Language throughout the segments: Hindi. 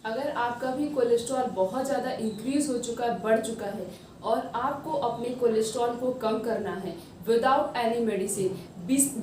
अगर आपका भी कोलेस्ट्रॉल बहुत ज़्यादा इंक्रीज हो चुका है, बढ़ चुका है और आपको अपने कोलेस्ट्रॉल को कम करना है विदाउट एनी मेडिसिन,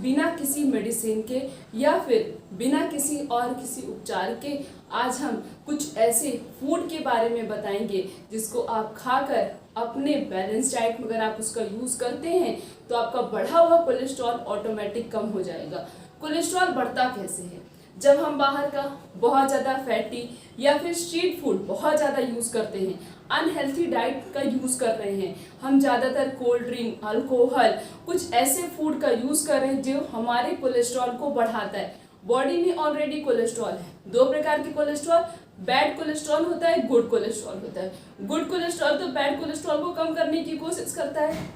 बिना किसी मेडिसिन के या फिर बिना किसी उपचार के, आज हम कुछ ऐसे फूड के बारे में बताएंगे जिसको आप खाकर अपने बैलेंस डाइट में अगर आप उसका यूज़ करते हैं तो आपका बढ़ा हुआ कोलेस्ट्रॉल ऑटोमेटिक कम हो जाएगा। कोलेस्ट्रॉल बढ़ता कैसे है? जब हम बाहर का बहुत ज़्यादा फैटी या फिर स्ट्रीट फूड बहुत ज़्यादा यूज़ करते हैं, अनहेल्थी डाइट का यूज़ कर रहे हैं, हम ज़्यादातर कोल्ड ड्रिंक, अल्कोहल, कुछ ऐसे फूड का यूज़ कर रहे हैं जो हमारे कोलेस्ट्रॉल को बढ़ाता है। बॉडी में ऑलरेडी कोलेस्ट्रॉल है, दो प्रकार के कोलेस्ट्रॉल, बैड कोलेस्ट्रॉल होता है, गुड कोलेस्ट्रॉल होता है। गुड कोलेस्ट्रॉल तो बैड कोलेस्ट्रॉल को कम करने की कोशिश करता है,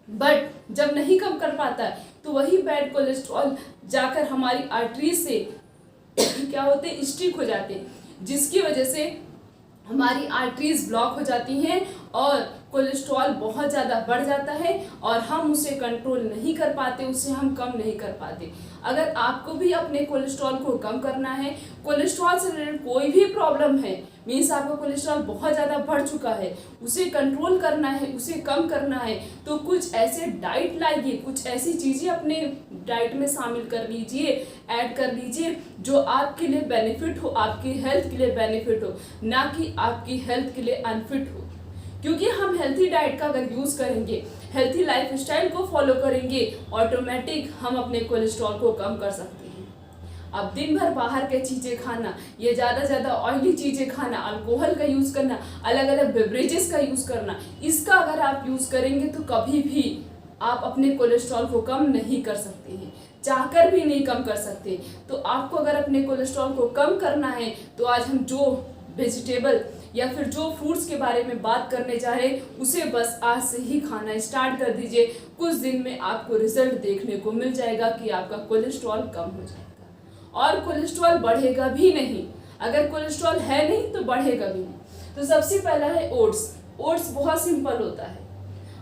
बट जब नहीं कम कर पाता है तो वही बैड कोलेस्ट्रॉल जाकर हमारी आर्टरीज से क्या होते हैं, स्टिक हो जाते हैं, जिसकी वजह से हमारी आर्टरीज ब्लॉक हो जाती हैं और कोलेस्ट्रॉल बहुत ज़्यादा बढ़ जाता है और हम उसे कंट्रोल नहीं कर पाते, उसे हम कम नहीं कर पाते। अगर आपको भी अपने कोलेस्ट्रॉल को कम करना है, कोलेस्ट्रॉल से रिलेटेड कोई भी प्रॉब्लम है, मीन्स आपका कोलेस्ट्रॉल बहुत ज़्यादा बढ़ चुका है, उसे कंट्रोल करना है, उसे कम करना है, तो कुछ ऐसे डाइट लाइए, कुछ ऐसी चीज़ें अपने डाइट में शामिल कर लीजिए, ऐड कर लीजिए जो आपके लिए बेनिफिट हो, आपकी हेल्थ के लिए बेनिफिट हो, ना कि आपकी हेल्थ के लिए अनफिट हो। क्योंकि हम हेल्थी डाइट का अगर यूज़ करेंगे, हेल्थी लाइफ स्टाइल को फॉलो करेंगे, ऑटोमेटिक हम अपने कोलेस्ट्रॉल को कम कर सकते हैं। अब दिन भर बाहर के चीज़ें खाना, ये ज़्यादा ऑयली चीज़ें खाना, अल्कोहल का यूज़ करना, अलग अलग बेवरेजेस का यूज़ करना, इसका अगर आप यूज़ करेंगे तो कभी भी आप अपने कोलेस्ट्रॉल को कम नहीं कर सकते हैं, चाहकर भी नहीं कम कर सकते। तो आपको अगर अपने कोलेस्ट्रॉल को कम करना है तो आज हम जो वेजिटेबल या फिर जो फ्रूट्स के बारे में बात करने जा रहे हैं उसे बस आज से ही खाना स्टार्ट कर दीजिए। कुछ दिन में आपको रिजल्ट देखने को मिल जाएगा कि आपका कोलेस्ट्रॉल कम हो जाएगा और कोलेस्ट्रॉल बढ़ेगा भी नहीं। अगर कोलेस्ट्रॉल है नहीं तो बढ़ेगा भी नहीं। तो सबसे पहला है ओट्स। ओट्स बहुत सिंपल होता है,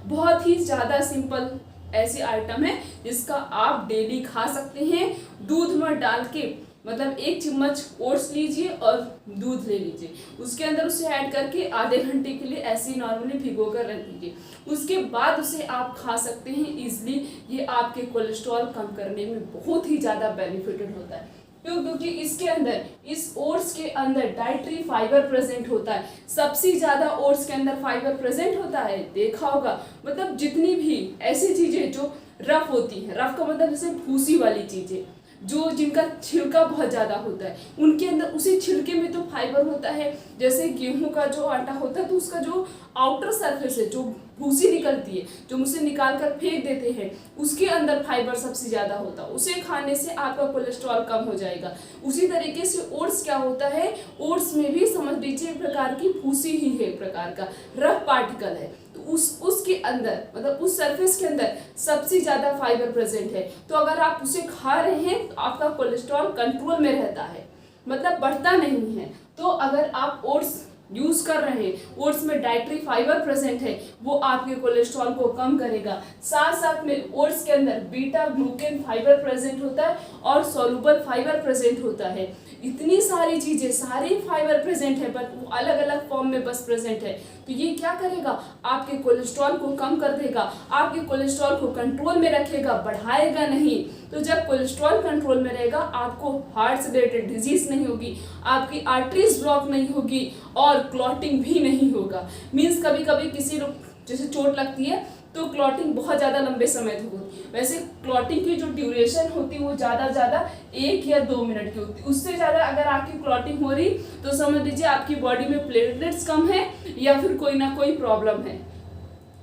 बहुत ही ज़्यादा सिंपल ऐसी आइटम है जिसका आप डेली खा सकते हैं। दूध में डाल के, मतलब 1 चम्मच ओट्स लीजिए और दूध ले लीजिए, उसके अंदर उसे ऐड करके आधे घंटे के लिए ऐसे नॉर्मली भिगो कर रख दीजिए, उसके बाद उसे आप खा सकते हैं इजीली। ये आपके कोलेस्ट्रॉल कम करने में बहुत ही ज़्यादा बेनिफिटेड होता है। क्यों? क्योंकि इसके अंदर, इस ओट्स के अंदर डाइटरी फाइबर प्रेजेंट होता है। सबसे ज़्यादा ओट्स के अंदर फाइबर प्रेजेंट होता है, देखा होगा। मतलब जितनी भी ऐसी चीज़ें जो रफ होती हैं, रफ का मतलब जैसे भूसी वाली चीज़ें, जो जिनका छिलका बहुत ज़्यादा होता है, उनके अंदर उसी छिलके में तो फाइबर होता है। जैसे गेहूं का जो आटा होता है तो उसका जो आउटर सरफेस है, जो भूसी निकलती है, जो उसे निकाल कर फेंक देते हैं, उसके अंदर फाइबर सबसे ज़्यादा होता है। उसे खाने से आपका कोलेस्ट्रॉल कम हो जाएगा। उसी तरीके से ओट्स क्या होता है, ओट्स में भी समझ लीजिए एक प्रकार की भूसी ही है, एक प्रकार का रफ पार्टिकल है। तो उसके अंदर, मतलब उस सरफेस के अंदर सबसे ज़्यादा फाइबर प्रेजेंट है। तो अगर आप उसे खा रहे हैं तो आपका कोलेस्ट्रॉल कंट्रोल में रहता है, मतलब बढ़ता नहीं है। तो अगर आप ओट्स यूज़ कर रहे हैं, ओट्स में डाइटरी फाइबर प्रेजेंट है, वो आपके कोलेस्ट्रॉल को कम करेगा। साथ साथ में ओट्स के अंदर बीटा ग्लूकेन फाइबर प्रेजेंट होता है और सोलुबल फाइबर प्रेजेंट होता है। इतनी सारी चीज़ें, सारे फाइबर प्रेजेंट है, बट वो अलग अलग फॉर्म में बस प्रेजेंट है। तो ये क्या करेगा, आपके कोलेस्ट्रॉल को कम कर देगा, आपके कोलेस्ट्रॉल को कंट्रोल में रखेगा, बढ़ाएगा नहीं। तो जब कोलेस्ट्रॉल कंट्रोल में रहेगा, आपको हार्ट से रिलेटेड डिजीज नहीं होगी, आपकी आर्टरीज ब्लॉक नहीं होगी और क्लॉटिंग भी नहीं होगा। मीन्स कभी कभी किसी लोग जैसे चोट लगती है तो क्लॉटिंग बहुत ज़्यादा लंबे समय तक होती है। वैसे क्लॉटिंग की जो ड्यूरेशन होती है वो ज़्यादा 1 या 2 मिनट की होती है। उससे ज़्यादा अगर आपकी क्लॉटिंग हो रही तो समझ लीजिए आपकी बॉडी में प्लेटलेट्स कम है या फिर कोई ना कोई प्रॉब्लम है।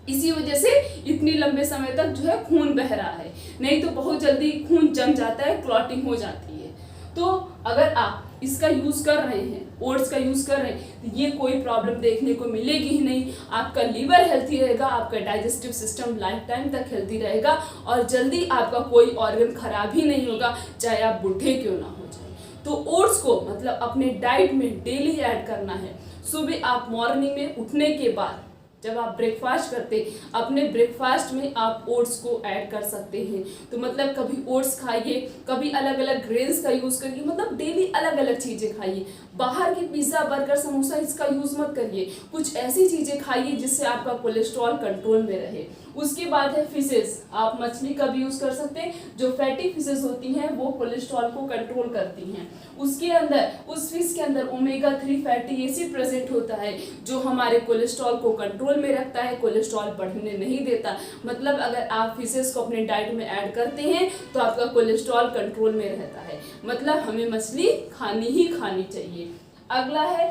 इसी वजह से इतनी लंबे समय तक जो है खून बह रहा है, नहीं तो बहुत जल्दी खून जम जाता है, क्लॉटिंग हो जाती है। तो अगर आप इसका यूज़ कर रहे हैं, ओट्स का यूज़ कर रहे हैं, तो ये कोई प्रॉब्लम देखने को मिलेगी ही नहीं। आपका लीवर हेल्थी रहेगा, आपका डाइजेस्टिव सिस्टम लाइफ टाइम तक हेल्थी रहेगा और जल्दी आपका कोई ऑर्गन खराब ही नहीं होगा, चाहे आप बूढ़े क्यों ना हो जाए। तो ओट्स को मतलब अपने डाइट में डेली ऐड करना है। सुबह आप मॉर्निंग में उठने के बाद जब आप ब्रेकफास्ट करते, अपने ब्रेकफास्ट में आप ओट्स को ऐड कर सकते हैं। तो मतलब कभी ओट्स खाइए, कभी अलग अलग ग्रेन्स का यूज़ करिए, मतलब डेली अलग अलग चीज़ें खाइए। बाहर के पिज़्ज़ा, बर्गर, समोसा इसका यूज़ मत करिए। कुछ ऐसी चीज़ें खाइए जिससे आपका कोलेस्ट्रॉल कंट्रोल में रहे। उसके बाद है फिशेस। आप मछली का भी यूज़ कर सकते हैं। जो फैटी फिशेस होती हैं वो कोलेस्ट्रॉल को कंट्रोल करती हैं। उसके अंदर, उस फिश के अंदर ओमेगा 3 फैटी एसिड प्रेजेंट होता है जो हमारे कोलेस्ट्रॉल को कंट्रोल में रखता है, कोलेस्ट्रॉल बढ़ने नहीं देता। मतलब अगर आप फिशेस को अपने डाइट में ऐड करते हैं तो आपका कोलेस्ट्रॉल कंट्रोल में रहता है। मतलब हमें मछली खानी ही खानी चाहिए। अगला है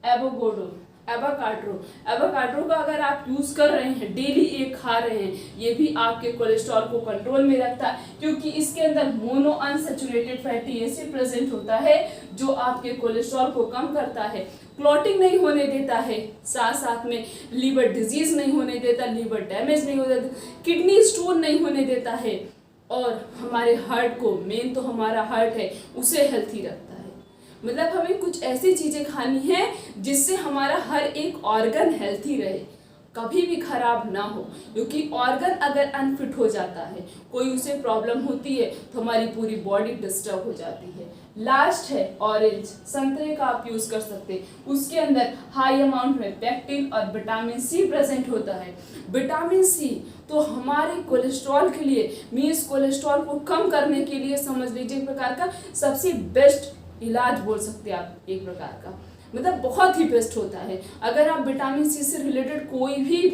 एवोकाडो का अगर आप यूज़ कर रहे हैं, डेली एक खा रहे हैं, ये भी आपके कोलेस्ट्रॉल को कंट्रोल में रखता है क्योंकि इसके अंदर mono unsaturated fatty acid present होता है जो आपके कोलेस्ट्रॉल को कम करता है, क्लॉटिंग नहीं होने देता है, साथ साथ में लीवर डिजीज नहीं होने देता, लीवर डैमेज नहीं होने देता, किडनी स्टोन नहीं होने देता है और हमारे हार्ट को, मेन तो हमारा हार्ट है, उसे हेल्थी रखता है। मतलब हमें कुछ ऐसी चीज़ें खानी है जिससे हमारा हर एक ऑर्गन हेल्थी रहे, कभी भी खराब ना हो। क्योंकि ऑर्गन अगर अनफिट हो जाता है, कोई उसे प्रॉब्लम होती है तो हमारी पूरी बॉडी डिस्टर्ब हो जाती है। लास्ट है ऑरेंज, संतरे का आप यूज़ कर सकते हैं। उसके अंदर हाई अमाउंट में पेक्टिन और विटामिन सी प्रेजेंट होता है। विटामिन सी तो हमारे कोलेस्ट्रॉल के लिए, मीन्स कोलेस्ट्रॉल को कम करने के लिए समझ लीजिए एक प्रकार का सबसे बेस्ट इलाज बोल सकते हैं आप, एक प्रकार का मतलब बहुत ही बेस्ट होता है। अगर आप विटामिन सी से रिलेटेड कोई भी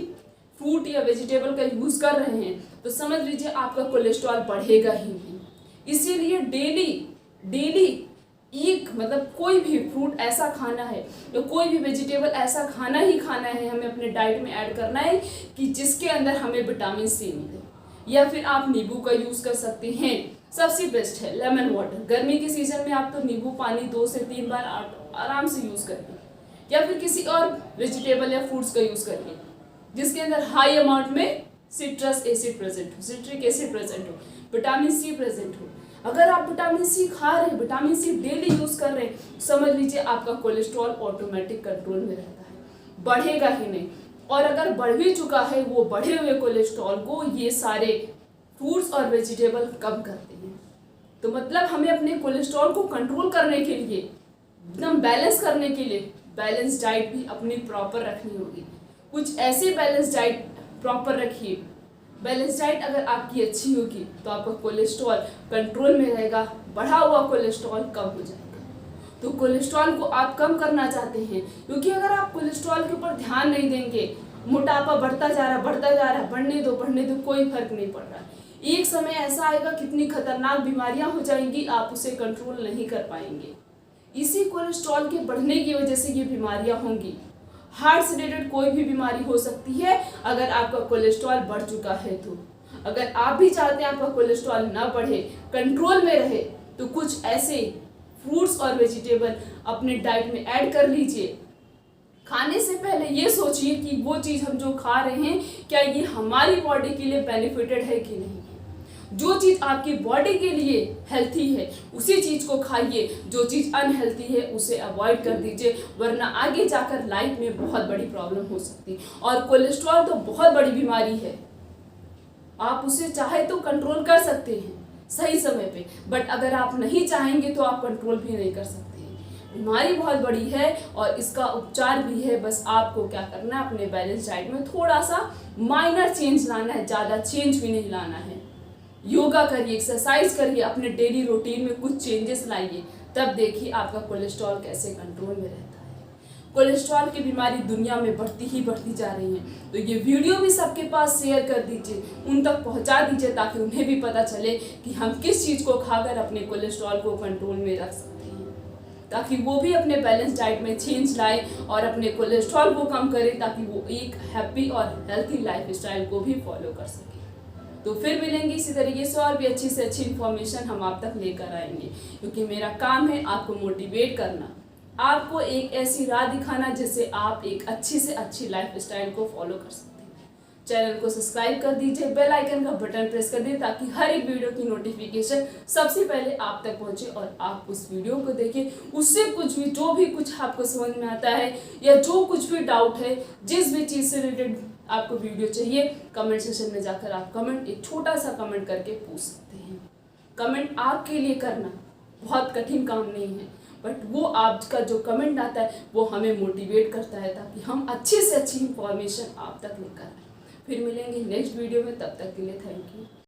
फ्रूट या वेजिटेबल का यूज़ कर रहे हैं तो समझ लीजिए आपका कोलेस्ट्रॉल बढ़ेगा ही नहीं। इसीलिए डेली एक, मतलब कोई भी फ्रूट ऐसा खाना है या कोई भी वेजिटेबल ऐसा खाना ही खाना है, हमें अपने डाइट में ऐड करना है कि जिसके अंदर हमें विटामिन सी मिले। या फिर आप नींबू का यूज़ कर सकते हैं, सबसे बेस्ट है लेमन वाटर। गर्मी के सीजन में आप तो नींबू पानी 2 से 3 बार आराम से यूज़ करिए, या फिर किसी और वेजिटेबल या फ्रूट्स का यूज़ करिए जिसके अंदर हाई अमाउंट में सिट्रस एसिड प्रेजेंट हो, सिट्रिक एसिड प्रेजेंट हो, विटामिन सी प्रेजेंट हो। अगर आप विटामिन सी खा रहे हैं, विटामिन सी डेली यूज़ कर रहे हैं, समझ लीजिए आपका कोलेस्ट्रॉल ऑटोमेटिक कंट्रोल में रहता है, बढ़ेगा ही नहीं। और अगर बढ़ भी चुका है, वो बढ़े हुए कोलेस्ट्रॉल को ये सारे फ्रूट्स और वेजिटेबल कम करते हैं। तो मतलब हमें अपने कोलेस्ट्रॉल को कंट्रोल करने के लिए, एकदम बैलेंस करने के लिए, बैलेंस डाइट भी अपनी प्रॉपर रखनी होगी। कुछ ऐसे बैलेंस डाइट प्रॉपर रखिए। बैलेंस डाइट अगर आपकी अच्छी होगी तो आपका कोलेस्ट्रॉल कंट्रोल में रहेगा, बढ़ा हुआ कोलेस्ट्रॉल कम हो जाएगा। तो कोलेस्ट्रॉल को आप कम करना चाहते हैं, क्योंकि अगर आप कोलेस्ट्रॉल के ऊपर ध्यान नहीं देंगे, मोटापा बढ़ता जा रहा, बढ़ने दो, कोई फर्क नहीं पड़ रहा। एक समय ऐसा आएगा, कितनी खतरनाक बीमारियां हो जाएंगी, आप उसे कंट्रोल नहीं कर पाएंगे। इसी कोलेस्ट्रॉल के बढ़ने की वजह से ये बीमारियां होंगी। हार्ट से रिलेटेड कोई भी बीमारी हो सकती है अगर आपका कोलेस्ट्रॉल बढ़ चुका है तो। अगर आप भी चाहते हैं आपका कोलेस्ट्रॉल ना बढ़े, कंट्रोल में रहे, तो कुछ ऐसे फ्रूट्स और वेजिटेबल अपने डाइट में ऐड कर लीजिए। खाने से पहले ये सोचिए कि वो चीज़ हम जो खा रहे हैं क्या ये हमारी बॉडी के लिए बेनिफिटेड है कि नहीं। जो चीज़ आपकी बॉडी के लिए हेल्थी है उसी चीज़ को खाइए, जो चीज़ अनहेल्थी है उसे अवॉइड कर दीजिए, वरना आगे जाकर लाइफ में बहुत बड़ी प्रॉब्लम हो सकती है। और कोलेस्ट्रॉल तो बहुत बड़ी बीमारी है, आप उसे चाहे तो कंट्रोल कर सकते हैं सही समय पे, बट अगर आप नहीं चाहेंगे तो आप कंट्रोल भी नहीं कर सकते। बीमारी बहुत बड़ी है और इसका उपचार भी है। बस आपको क्या करना है, अपने बैलेंस डाइट में थोड़ा सा माइनर चेंज लाना है, ज़्यादा चेंज भी नहीं लाना है। योगा करिए, एक्सरसाइज करिए, अपने डेली रूटीन में कुछ चेंजेस लाइए, तब देखिए आपका कोलेस्ट्रॉल कैसे कंट्रोल में रहता है। कोलेस्ट्रॉल की बीमारी दुनिया में बढ़ती ही बढ़ती जा रही है, तो ये वीडियो भी सबके पास शेयर कर दीजिए, उन तक पहुंचा दीजिए, ताकि उन्हें भी पता चले कि हम किस चीज़ को खाकर अपने कोलेस्ट्रॉल को कंट्रोल में रख सकते हैं, ताकि वो भी अपने बैलेंस डाइट में चेंज लाए और अपने कोलेस्ट्रॉल को कम करें, ताकि वो एक हैप्पी और हेल्थी लाइफ स्टाइल को भी फॉलो कर सके। तो फिर मिलेंगे इसी तरीके से और भी अच्छी से अच्छी इन्फॉर्मेशन हम आप तक लेकर आएंगे, क्योंकि मेरा काम है आपको मोटिवेट करना, आपको एक ऐसी राह दिखाना जिससे आप एक अच्छी से अच्छी लाइफ स्टाइल को फॉलो कर सकते हैं। चैनल को सब्सक्राइब कर दीजिए, बेल आइकन का बटन प्रेस कर दीजिए ताकि हर एक वीडियो की नोटिफिकेशन सबसे पहले आप तक पहुंचे और आप उस वीडियो को देखें। उससे कुछ भी जो भी कुछ आपको समझ में आता है या जो कुछ भी डाउट है, जिस भी चीज़ से रिलेटेड आपको वीडियो चाहिए, कमेंट सेक्शन में जाकर आप कमेंट एक छोटा सा कमेंट करके पूछ सकते हैं। कमेंट आपके लिए करना बहुत कठिन काम नहीं है, बट वो आपका जो कमेंट आता है वो हमें मोटिवेट करता है ताकि हम अच्छी से अच्छी इंफॉर्मेशन आप तक लेकर आए। फिर मिलेंगे नेक्स्ट वीडियो में, तब तक के लिए थैंक यू।